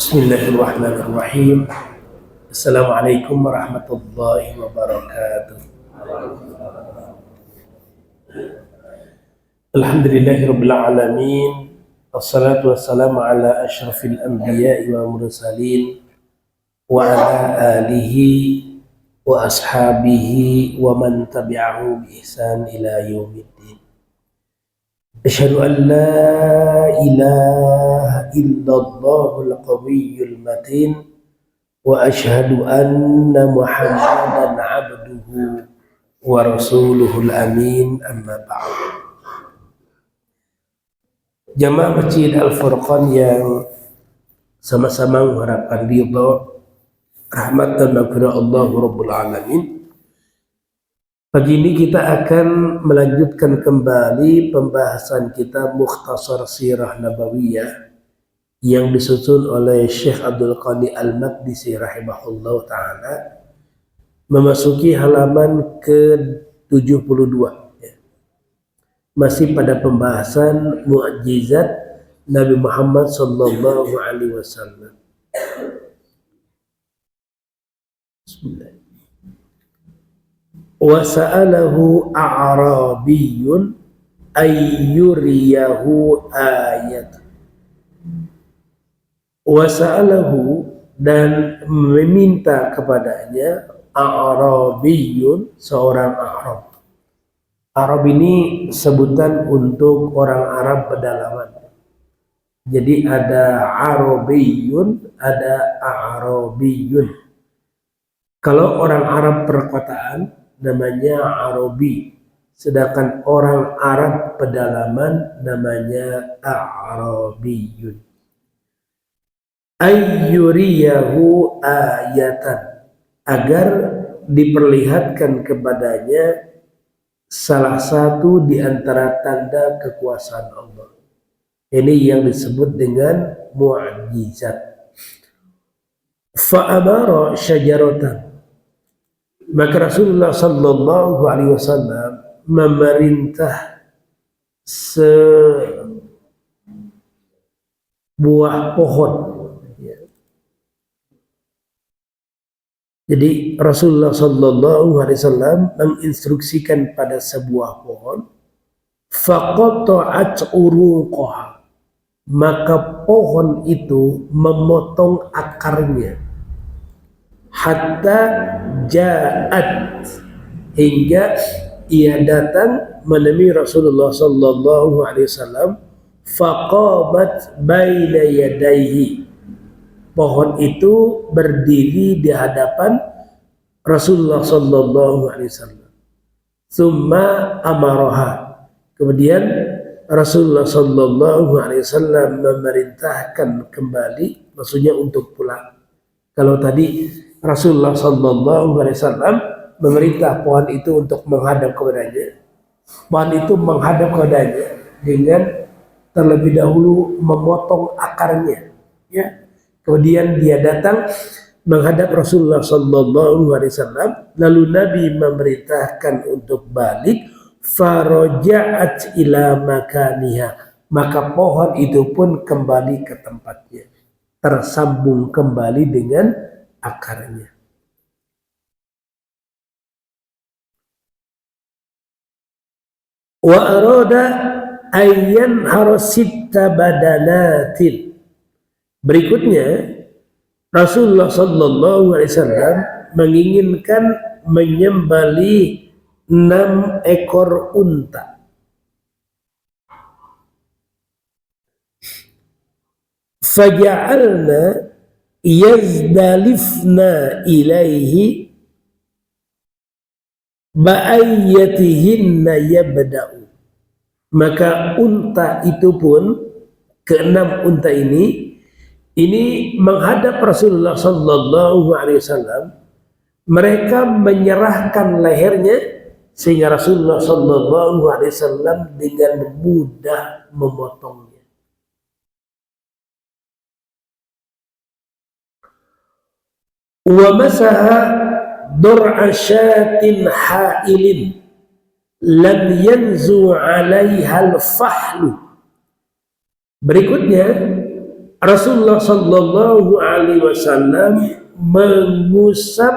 Bismillahirrahmanirrahim. Assalamualaikum warahmatullahi wabarakatuh. Alhamdulillahirabbil alamin. Wassalatu wassalamu ala asyrafil anbiya'i wa mursalin wa ala alihi wa ashabihi wa man tabi'ahu bi ihsan ila yaumiddin. Asyhadu an la ilaha illallahul qawiyyul matin wa asyhadu anna Muhammadan abduhu wa rasuluhul amin, amma ba'd. Jamaah Masjid Al-Furqan yang sama-sama mengharapkan ridha, rahmat dan maghfirah Allah Rabbul Alamin. Pagi ini kita akan melanjutkan kembali pembahasan kitab Mukhtasar Sirah Nabawiyah yang disusun oleh Syekh Abdul Qani Al-Maqdisi rahimahullah ta'ala, memasuki halaman ke-72. Masih pada pembahasan mukjizat Nabi Muhammad sallallahu alaihi wasallam. Bismillah. Wa sa'alahu a'rabiyyun ayyuriyahu ayat. Wa sa'alahu, dan meminta kepadanya, a'rabiyyun, seorang Arab. Arab ini sebutan untuk orang Arab pedalaman. Jadi ada Arabiyyun, ada A'rabiyyun. Kalau orang Arab perkotaan namanya Arabi, sedangkan orang Arab pedalaman namanya A'rabiyyun. Ayyuriyahu ayatan, agar diperlihatkan kepadanya salah satu di antara tanda kekuasaan Allah. Ini yang disebut dengan mu'jizat. Fa'amara syajaratan, maka Rasulullah sallallahu alaihi wasallam memerintah sebuah pohon. Jadi Rasulullah sallallahu alaihi wasallam menginstruksikan pada sebuah pohon, faqata'at uruqaha, maka pohon itu memotong akarnya, hatta ja'at, hingga ia datang menemui Rasulullah sallallahu alaihi wasallam, faqamat baina yadayhi, pohon itu berdiri di hadapan Rasulullah sallallahu alaihi wasallam. Summa amaraha, kemudian Rasulullah sallallahu alaihi wasallam memerintahkan kembali, maksudnya untuk pulang. Kalau tadi Rasulullah sallallahu alaihi wasallam memerintah pohon itu untuk menghadap kepadanya, pohon itu menghadap kepadanya dengan terlebih dahulu memotong akarnya, ya. Kemudian dia datang menghadap Rasulullah sallallahu alaihi wasallam, lalu Nabi memerintahkan untuk balik, faraja'at ila makaniha, maka pohon itu pun kembali ke tempatnya, tersambung kembali dengan akarnya. Wa arada ayyan harasitta badanatin, berikutnya Rasulullah sallallahu alaihi wasallam menginginkan menyembelih 6 ekor unta. Faja'alna yazdalifna ilaihi ba'ayyatihinna yabda'u, maka unta itu pun, ke-6 unta ini menghadap Rasulullah sallallahu alaihi wasallam. Mereka menyerahkan lehernya sehingga Rasulullah sallallahu alaihi wasallam dengan mudah memotongnya. Wa masaha dur'a syatin ha'ilin lam yanzu 'alaiha al-fahlu, berikutnya Rasulullah Sallallahu Alaihi Wasallam mengusap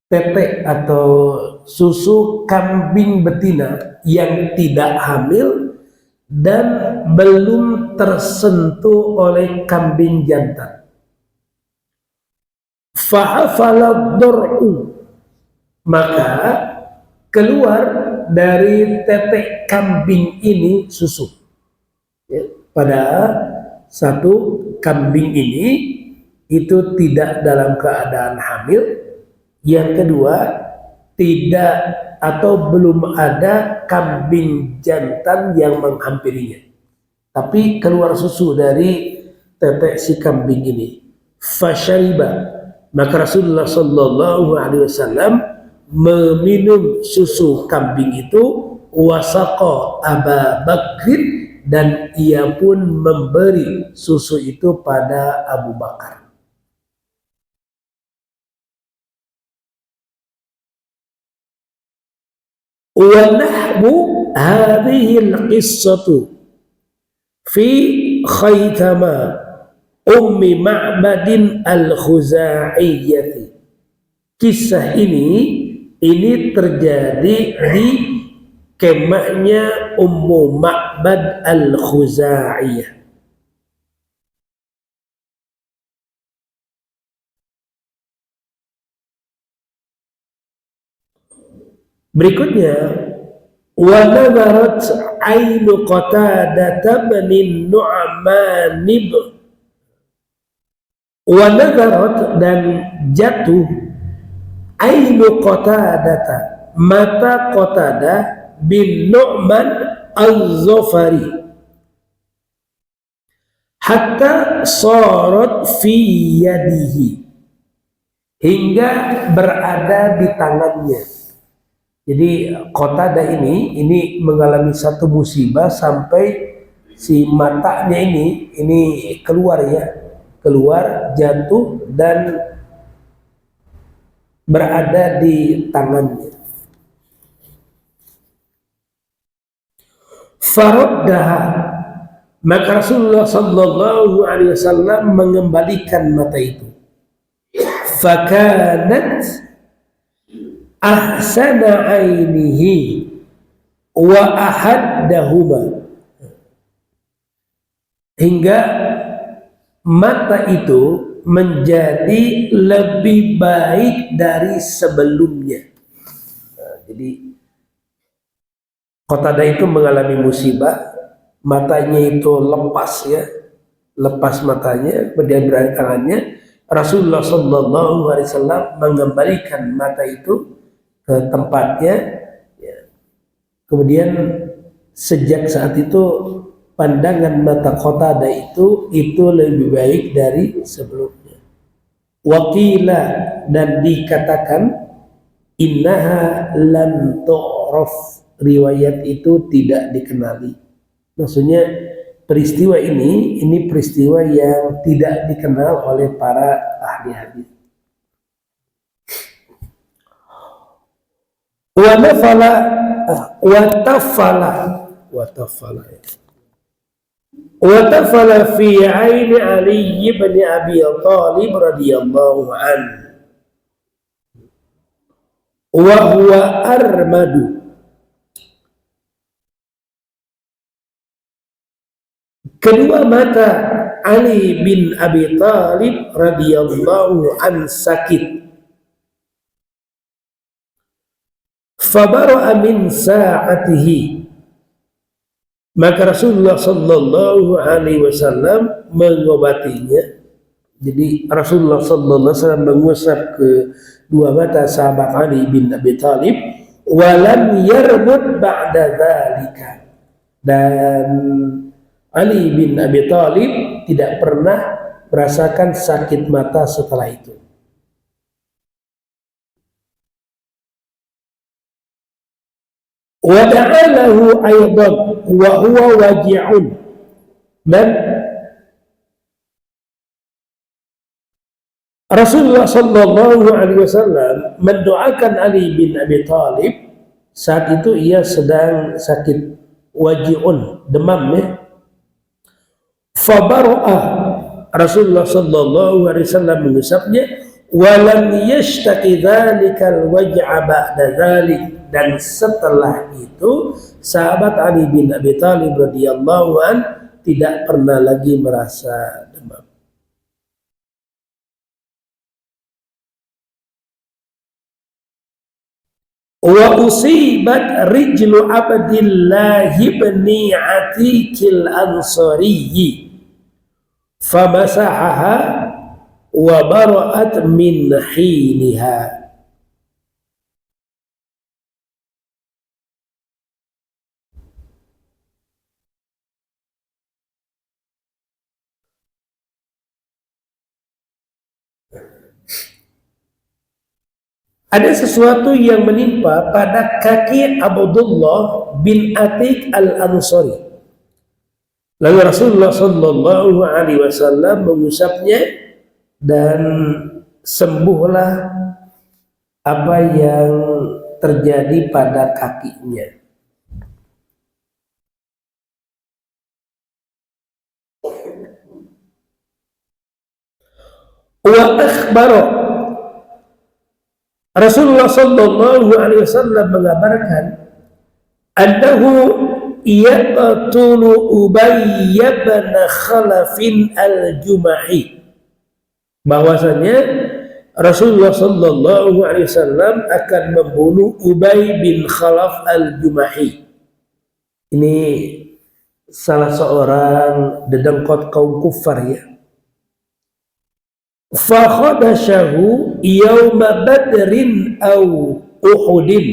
tete atau susu kambing betina yang tidak hamil dan belum tersentuh oleh kambing jantan. Fa'afala dor'u, maka keluar dari tete kambing ini susu. Ya, pada satu kambing ini itu tidak dalam keadaan hamil. Yang kedua, tidak atau belum ada kambing jantan yang menghampirinya, tapi keluar susu dari tete si kambing ini. Fasyariba, maka Rasulullah Sallallahu Alaihi Wasallam meminum susu kambing itu. Wasaqa Aba Bakrin, dan ia pun memberi susu itu pada Abu Bakar. Wa nahbu hadhihi al-qissatu fi Khaythama Ummi Ma'badin al-Khuza'iyyati. Kisah ini terjadi di kemahnya Ummu Ma'bad al-Khuza'iyah. Berikutnya, wa nadharat ainu Qatadah bin Nu'man wa nadharat, dan jatuh ainu Qatadah, mata Qatadah bin Nu'man al-Zafari, hatta sarat fi yadihi, hingga berada di tangannya. Jadi Qatadah ini mengalami satu musibah sampai si matanya ini keluar jatuh dan berada di tangannya. Faraddaha, maka Rasulullah Sallallahu Alaihi Wasallam mengembalikan mata itu. Fakanat ahsana ainihi wa ahaddahuma, hingga mata itu menjadi lebih baik dari sebelumnya. Jadi Qatadah itu mengalami musibah, matanya itu lepas matanya, kemudian berada tangannya. Rasulullah Sallallahu Alaihi Wasallam mengembalikan mata itu ke tempatnya, ya. Kemudian sejak saat itu pandangan mata Qatadah itu lebih baik dari sebelumnya. Waqila, dan dikatakan innaha lam tu'raf, riwayat itu tidak dikenali. Maksudnya peristiwa ini peristiwa yang tidak dikenal oleh para ahli hadis. Watafala fi aini Ali ibn Abi Thalib radhiyallahu anhu wa huwa armadu. Kedua mata Ali bin Abi Thalib radhiyallahu an sakit. Fabara'a min sa'atihi, maka Rasulullah Sallallahu Alaihi Wasallam mengobatinya. Jadi Rasulullah Sallallahu Alaihi Wasallam mengusap ke dua mata sahabat Ali bin Abi Thalib. Walam yarmud ba'da dzalika, dan Ali bin Abi Thalib tidak pernah merasakan sakit mata setelah itu. Wa da'alahu aydan wa huwa waji'un, dan Rasulullah Sallallahu Alaihi Wasallam mendoakan Ali bin Abi Thalib saat itu ia sedang sakit, waji'un, demam, ya. Fabaro'ah, Rasulullah sallallahu alaihi wasallam mengusapnya, walam yashtaki dzalikal waj'a ba'da dzalik, dan setelah itu sahabat Ali bin Abi Thalib radhiyallahu an tidak pernah lagi merasa demam. Wa usibat rijlu Abdillah ibn Atikil Ansari famasahaha wa bara'at min hiniha. Ada sesuatu yang menimpa pada kaki Abdullah bin Atik al-Ansari. Lalu Rasulullah sallallahu alaihi wasallam mengusapnya dan sembuhlah apa yang terjadi pada kakinya. Wa akhbara, Rasulullah sallallahu alaihi wasallam mengabarkan annahu yaqtulu Ubay bin Khalaf al-Jumahi, bahwasanya Rasulullah sallallahu alaihi wasallam akan membunuh Ubay bin Khalaf al-Jumahi. Ini salah seorang dedengkot kaum kufar ya. Fa khadashahu yawma badrin aw uhudin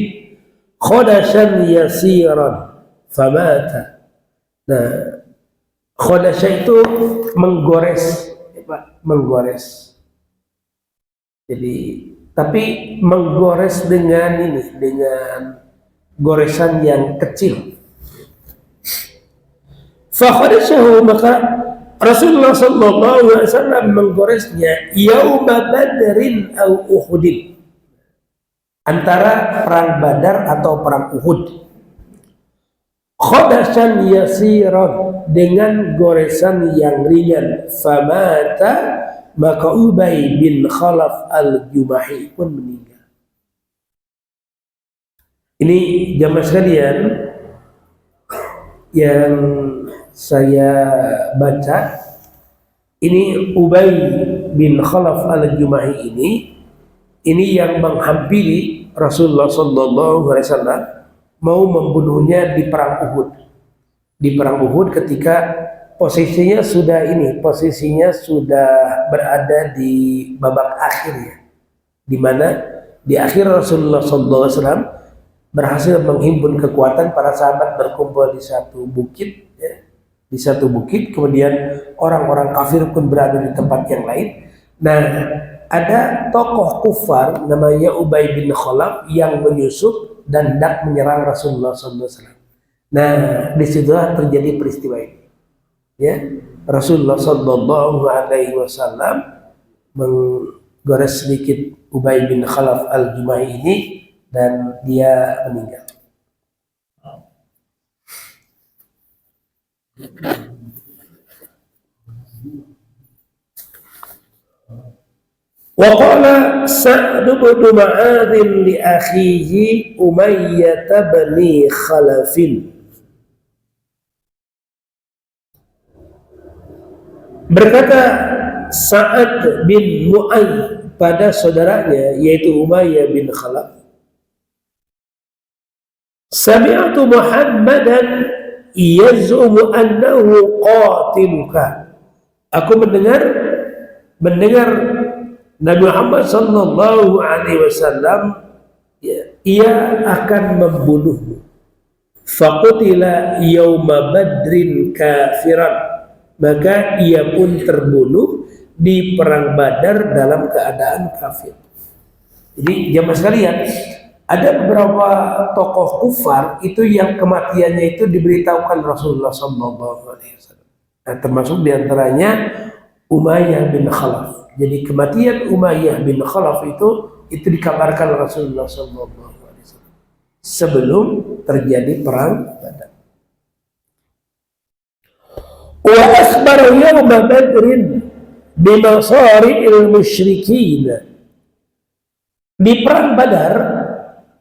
khadashan yasiran famata. Nah, khadasha itu menggores, menggores. Jadi, tapi menggores dengan ini, dengan goresan yang kecil. Fa khadashahu, maka Rasulullah sallallahu alaihi wasallam menggoresnya yauma badrin au uhudin, antara perang Badar atau perang Uhud. Khadasan yasiran, dengan goresan yang ringan. Famata, maka Ubay bin Khalaf al-Jumahi pun meninggal. Ini jamaah sekalian yang saya baca, ini Ubay bin Khalaf al-Jumahi ini yang menghampiri Rasulullah sallallahu alaihi wasallam mau membunuhnya di perang Uhud. Di perang Uhud ketika posisinya sudah berada di babak akhir ya, di mana di akhir Rasulullah sallallahu alaihi wasallam berhasil menghimpun kekuatan, para sahabat berkumpul di satu bukit ya. Di satu bukit, kemudian orang-orang kafir pun berada di tempat yang lain. Nah, ada tokoh kufar namanya Ubay bin Khalaf yang menyusup dan hendak menyerang Rasulullah SAW. Nah, disitulah terjadi peristiwa ini. Ya, Rasulullah SAW menggores sedikit Ubay bin Khalaf al-Jumahi ini dan dia meninggal. Wa qala Sa'd bin Mu'adz li akhihi Umayyah bin Khalaf, berkata Sa'ad bin Mu'adz pada saudaranya yaitu Umayyah bin Khalaf, sami'tu Muhammadan yaz'umu annahu qatiluka, aku mendengar Nabi Muhammad sallallahu alaihi wasallam ia akan membunuhmu. Faqutila yauma badrin kafiran, maka ia pun terbunuh di perang Badar dalam keadaan kafir. Jadi jamaah sekalian, ada beberapa tokoh kufar itu yang kematiannya itu diberitahukan Rasulullah SAW. Nah, termasuk diantaranya Umayyah bin Khalaf. Jadi kematian Umayyah bin Khalaf itu dikabarkan Rasulullah SAW sebelum terjadi perang Badar. Wa akhbara yawma badrin bimasari'il musyrikin. Di perang Badar,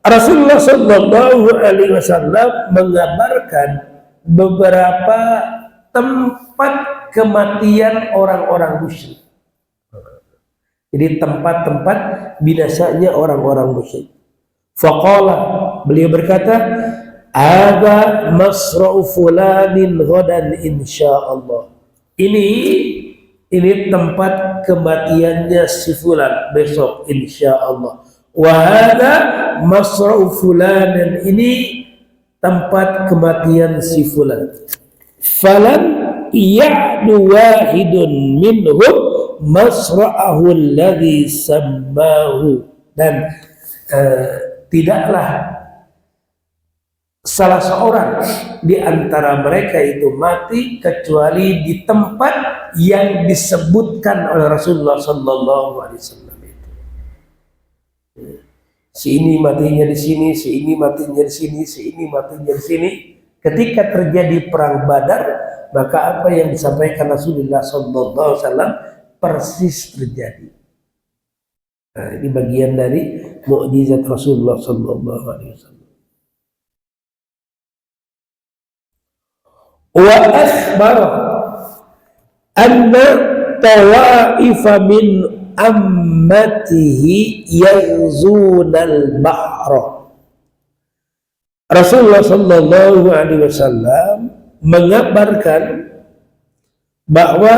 Rasulullah sallallahu alaihi wasallam mengabarkan beberapa tempat kematian orang-orang musyrik. Jadi tempat-tempat binasanya orang-orang musyrik. Faqala, beliau berkata, "Ada masra'u fulanin ghadan insyaallah." Ini tempat kematiannya si fulan besok insyaallah. Wa hada masra'u fulanin, ini tempat kematian si fulan. Falan ya'du wahidun minhum masra'ahu alladhi sammahu, dan tidaklah salah seorang di antara mereka itu mati kecuali di tempat yang disebutkan oleh Rasulullah sallallahu alaihi wasallam itu. Si ini matinya di sini, si ini matinya di sini, si ini matinya di sini. Ketika terjadi perang Badar, maka apa yang disampaikan Rasulullah sallallahu alaihi wasallam persis terjadi. Nah, ini bagian dari mukjizat Rasulullah sallallahu alaihi wasallam. Wa akhbara anna tawaifa min ammatihi yazunal bahra. Rasulullah sallallahu alaihi wasallam mengabarkan bahwa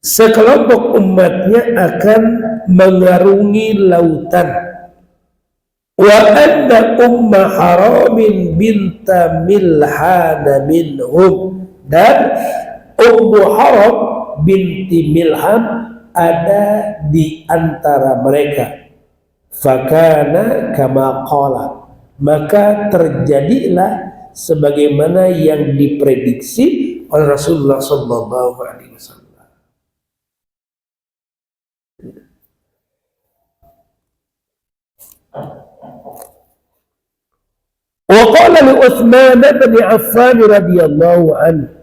sekelompok umatnya akan mengarungi lautan. Wa anna umma haramin binta milhana minhum, dan Ummu Haram binti Milhan ada di antara mereka. Fakana kama qala, maka terjadilah sebagaimana yang diprediksi oleh Rasulullah sallallahu alaihi wasallam. Wa qala li Utsman bin Affan radhiyallahu anhu,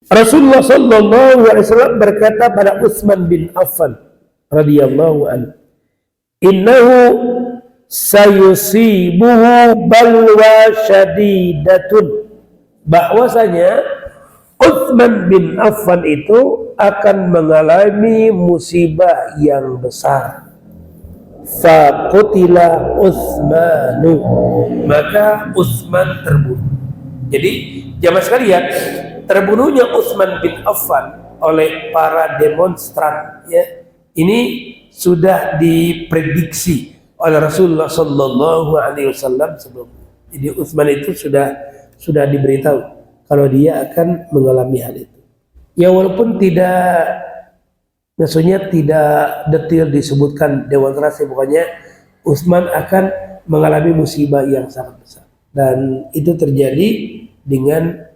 Rasulullah sallallahu alaihi wasallam berkata pada Utsman bin Affan radhiyallahu anhu, innahu sayusibuhu balwa syadidatun, bahwasanya Utsman bin Affan itu akan mengalami musibah yang besar. Faqutila Utsmanu, maka Utsman terbunuh. Jadi jamaah sekalian, terbunuhnya Utsman bin Affan oleh para demonstran, ya, ini sudah diprediksi oleh Rasulullah sallallahu alaihi wasallam sebelumnya. Jadi Utsman itu sudah diberitahu kalau dia akan mengalami hal itu. Ya walaupun tidak, maksudnya tidak detail disebutkan demonstrasi, pokoknya Utsman akan mengalami musibah yang sangat besar, dan itu terjadi dengan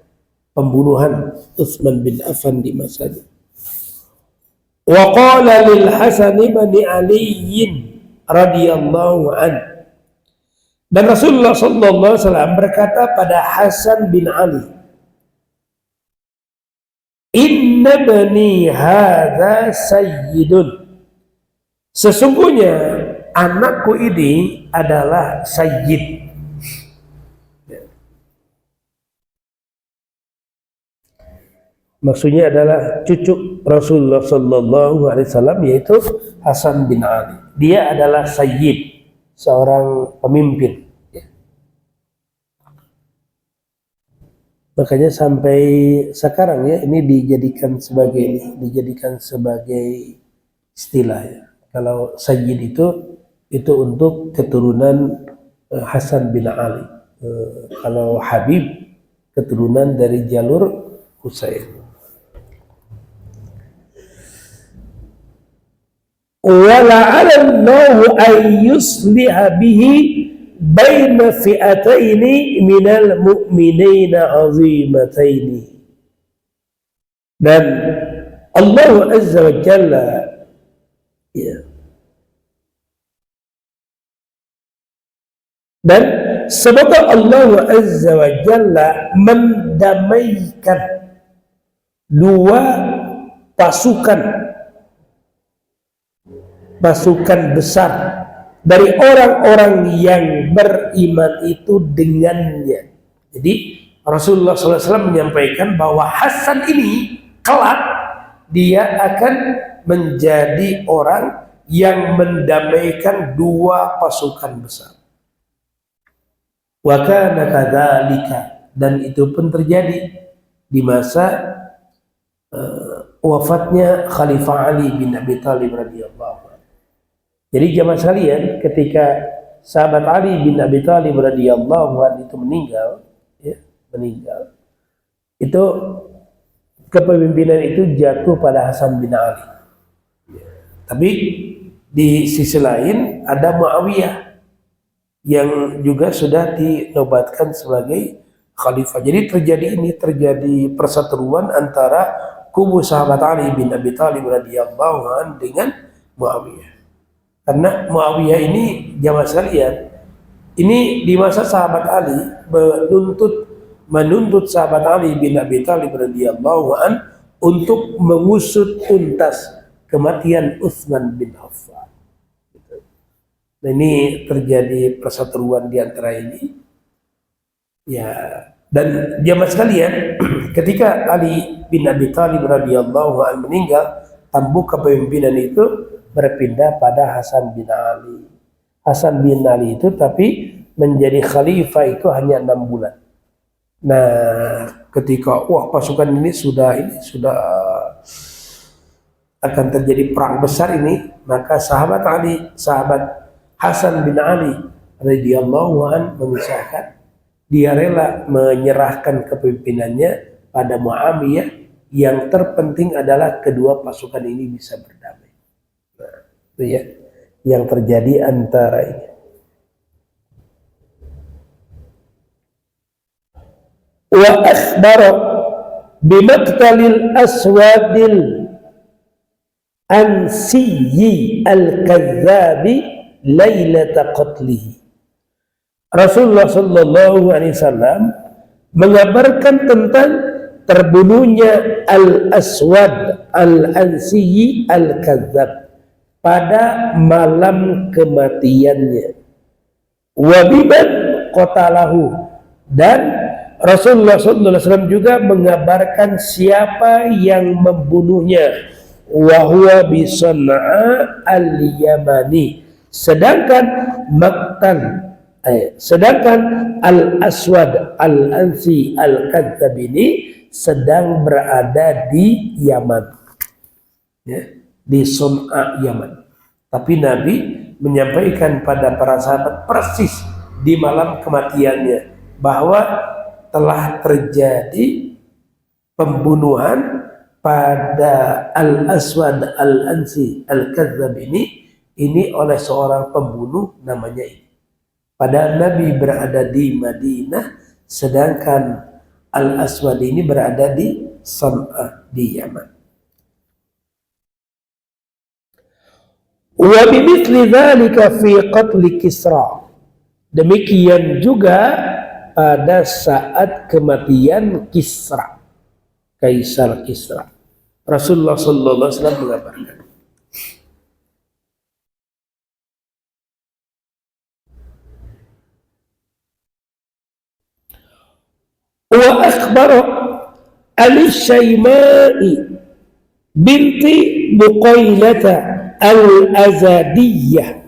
pembunuhan Utsman bin Affan di masanya. Wa qala lil Hasan bin Ali radhiyallahu an, dan Rasulullah sallallahu alaihi wasallam berkata pada Hasan bin Ali, inna bani hadza sayyidun, sesungguhnya anakku ini adalah sayyid. Maksudnya adalah cucu Rasulullah sallallahu alaihi wasallam, yaitu Hasan bin Ali. Dia adalah sayyid, seorang pemimpin. Makanya sampai sekarang ya ini dijadikan sebagai istilah ya. Kalau sayyid itu untuk keturunan Hasan bin Ali. Kalau Habib keturunan dari jalur Husain. Wala'alallahu an yusliha bihi baina fi'ataini minal mu'minina azimataini, dan Allah Azza wa Jalla, ya, dan semoga Allah Azza wa Jalla mendamaikan dua pasukan besar dari orang-orang yang beriman itu dengannya. Jadi Rasulullah SAW menyampaikan bahwa Hasan ini kelak dia akan menjadi orang yang mendamaikan dua pasukan besar. Wa kana kadzalika, dan itu pun terjadi di masa wafatnya Khalifah Ali bin Abi Thalib radhiyallahu anhu. Jadi jamaah sekalian, ketika sahabat Ali bin Abi Thalib radhiyallahu anhu itu meninggal, itu kepemimpinan itu jatuh pada Hasan bin Ali. Tapi di sisi lain ada Muawiyah yang juga sudah dinobatkan sebagai khalifah. Jadi terjadi perseteruan antara kubu sahabat Ali bin Abi Thalib radhiyallahu anhu dengan Muawiyah. Karena Muawiyah ini jamaah sekalian, ini di masa sahabat Ali menuntut sahabat Ali bin Abi Thalib radhiyallahu anhu untuk mengusut tuntas kematian Utsman bin Affan. Nah, ini terjadi perseteruan di antara ini. Ya, dan jamaah sekalian, ketika Ali bin Abi Thalib radhiyallahu anhu meninggal, tampuk kepemimpinan itu berpindah pada Hasan bin Ali. Hasan bin Ali itu tapi menjadi khalifah itu hanya 6 bulan. Nah, ketika pasukan ini sudah akan terjadi perang besar ini, maka sahabat Hasan bin Ali radhiyallahu anhu mengisahkan dia rela menyerahkan kepemimpinannya pada Muawiyah. Yang terpenting adalah kedua pasukan ini bisa berdamai. Nah, itu ya yang terjadi antara ini. Wa akhbara bimaqtalil aswadil ansiyyi al-kadzabi lailata qatlihi. Rasulullah sallallahu alaihi wasallam mengabarkan tentang terbunuhnya Al-Aswad Al-Ansiyyi Al-Kadzab pada malam kematiannya. Wa biman qatalahu, dan Rasulullah sallallahu alaihi wasallam juga mengabarkan siapa yang membunuhnya. Wa huwa bi San'a al-Yamani, sedangkan Al-Aswad Al-Ansi Al-Kadzab ini sedang berada di Yaman, ya, di San'a, Yaman. Tapi Nabi menyampaikan pada para sahabat persis di malam kematiannya bahwa telah terjadi pembunuhan pada Al-Aswad Al-Ansi Al-Kadzab ini oleh seorang pembunuh namanya ini. Padahal Nabi berada di Madinah, sedangkan Al-Aswad ini berada di San'a di Yaman. Wa bimithli dzalika fi qatl Kisra. Demikian juga pada saat kematian Kisra, Kaisar Kisra. Rasulullah sallallahu alaihi wasallam mengabarkan. Wa akhbara al-Shayma'i binti Buqailata al-Azadiyah.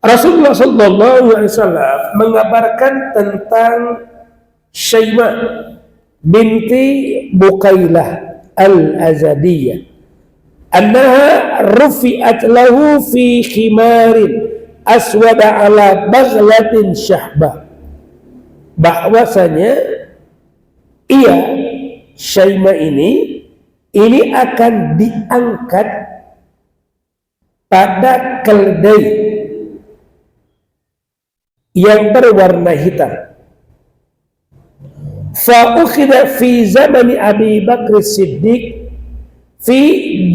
Rasulullah sallallahu alaihi wasallam mengabarkan tentang Syayma binti Buqailah al-Azadiyah, annaha rufi'at lahu fi khimarin aswada ala baghlatin syahbah, bahwasanya ia Syayma ini akan diangkat pada keledai yang berwarna hitam. Fa ukhidha fi zamani Abi Bakr Siddiq fi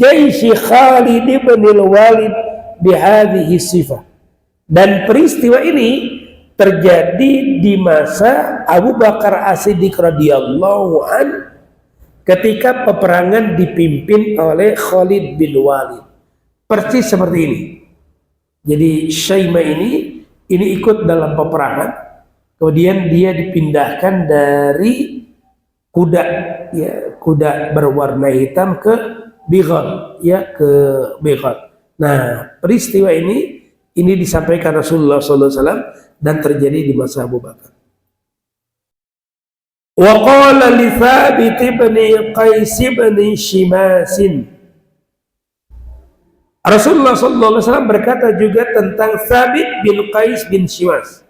jaishi Khalid bin al-Walid bihadhihi sifah. Dan peristiwa ini terjadi di masa Abu Bakar As-Siddiq radhiyallahu an ketika peperangan dipimpin oleh Khalid bin Walid. Persis seperti ini. Jadi Syaimah ini ikut dalam peperangan, kemudian dia dipindahkan dari kuda, ya, kuda berwarna hitam ke Bighal, ya, ke Bighal. Nah, peristiwa ini disampaikan Rasulullah SAW dan terjadi di masa Abu Bakar. Wa qala li Thabit bin Qais bin Shimas, Rasulullah SAW berkata juga tentang Thabit bin Qais bin Shimas,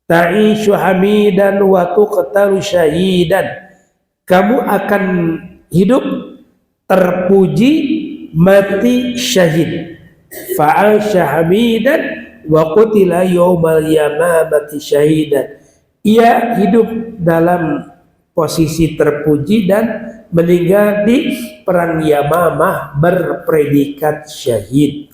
ta'ishu hamidan wa tuqtalu syahidan, kamu akan hidup terpuji, mati syahid. Fa'asha hamidan wa qutila yawmal yamamati syahidan, ia hidup dalam posisi terpuji dan meninggal di perang Yamamah berpredikat syahid.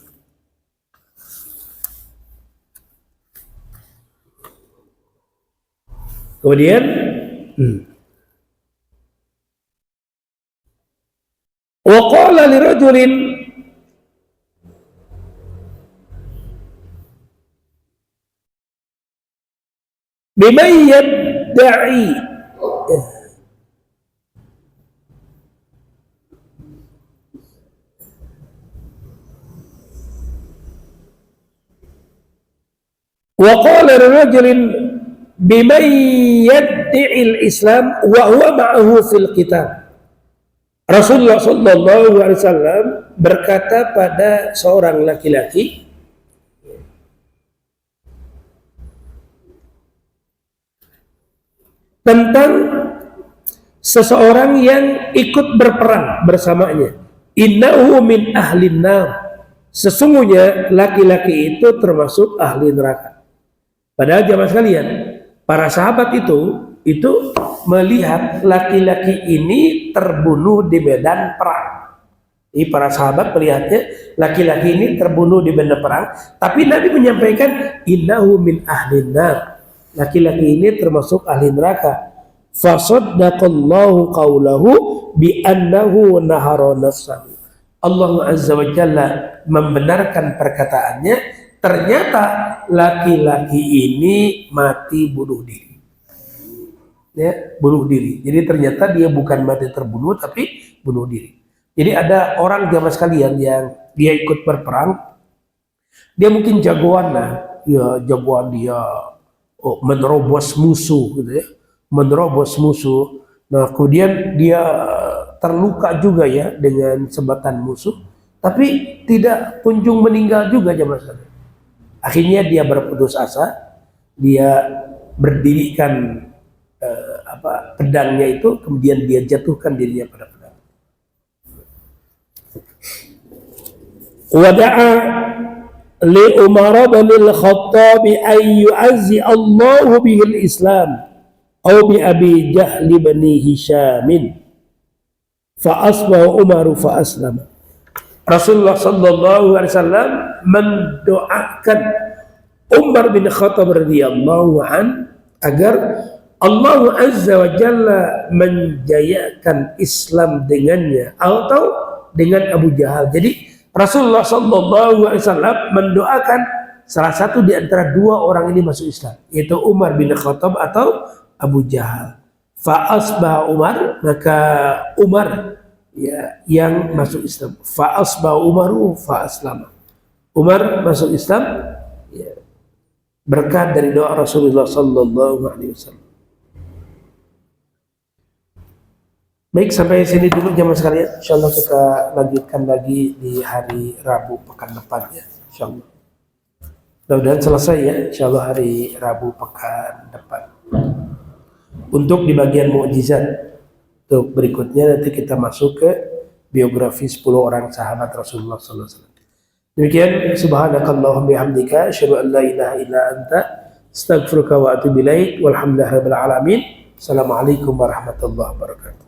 Kemudian wa qala li rajulin biman yadda'i wa qala li rajulin biman yadda'i al-islam wa huwa ma'ahu fil qital. Rasulullah sallallahu alaihi wasallam berkata pada seorang laki-laki tentang seseorang yang ikut berperang bersamanya. Innahu min ahlin nar, sesungguhnya laki-laki itu termasuk ahli neraka. Padahal jamaah sekalian, para sahabat itu melihat laki-laki ini terbunuh di medan perang. Jadi para sahabat melihatnya laki-laki ini terbunuh di medan perang, tapi Nabi menyampaikan innahu min ahlin nar, laki-laki ini termasuk ahli neraka. Fasaddaqallahu qawlahu bi annahu nahara nafsahu. Allah Azza wa Jalla membenarkan perkataannya, ternyata laki-laki ini mati bunuh diri. Ya, bunuh diri. Jadi ternyata dia bukan mati terbunuh tapi bunuh diri. Jadi ada orang jamaah sekalian yang dia ikut berperang, dia mungkin jagoan lah, ya jagoan dia menerobos musuh gitu ya, menerobos musuh. Nah kemudian dia terluka juga ya dengan sebatan musuh, tapi tidak kunjung meninggal juga jamaah sekalian. Akhirnya dia berputus asa, dia berdirikan pedangnya itu, kemudian dia jatuhkan dirinya pada pedang. Wada'a li Umar bin al-Khattab ay yu'azzi Allah bihi al-Islam atau bi Abi Jahl bin Hisham fa asbaha Umar fa aslama. Rasulullah sallallahu alaihi wasallam mendoakan Umar bin Khattab radhiyallahu an agar Allah Azza wa Jalla menjayakan Islam dengannya atau dengan Abu Jahal. Jadi Rasulullah sallallahu alaihi wasallam mendoakan salah satu di antara dua orang ini masuk Islam, yaitu Umar bin Khattab atau Abu Jahal. Fa asbaha Umar, maka Umar ya yang masuk Islam. Fa asbaha Umaru fa aslama. Umar masuk Islam ya, berkat dari doa Rasulullah sallallahu alaihi wasallam. Baik, sampai sini dulu jamaah sekalian. Insyaallah kita lanjutkan lagi di hari Rabu pekan depan ya, insyaallah. Mudah-mudahan selesai ya, insyaallah hari Rabu pekan depan. Untuk di bagian mukjizat, untuk berikutnya nanti kita masuk ke biografi 10 orang sahabat Rasulullah sallallahu alaihi wasallam. Demikian, subhanakallahumma bihamdika asyhadu an la ilaha illa anta astaghfiruka wa atubu ilaik. Walhamdulillahirabbil alamin. Assalamualaikum warahmatullahi wabarakatuh.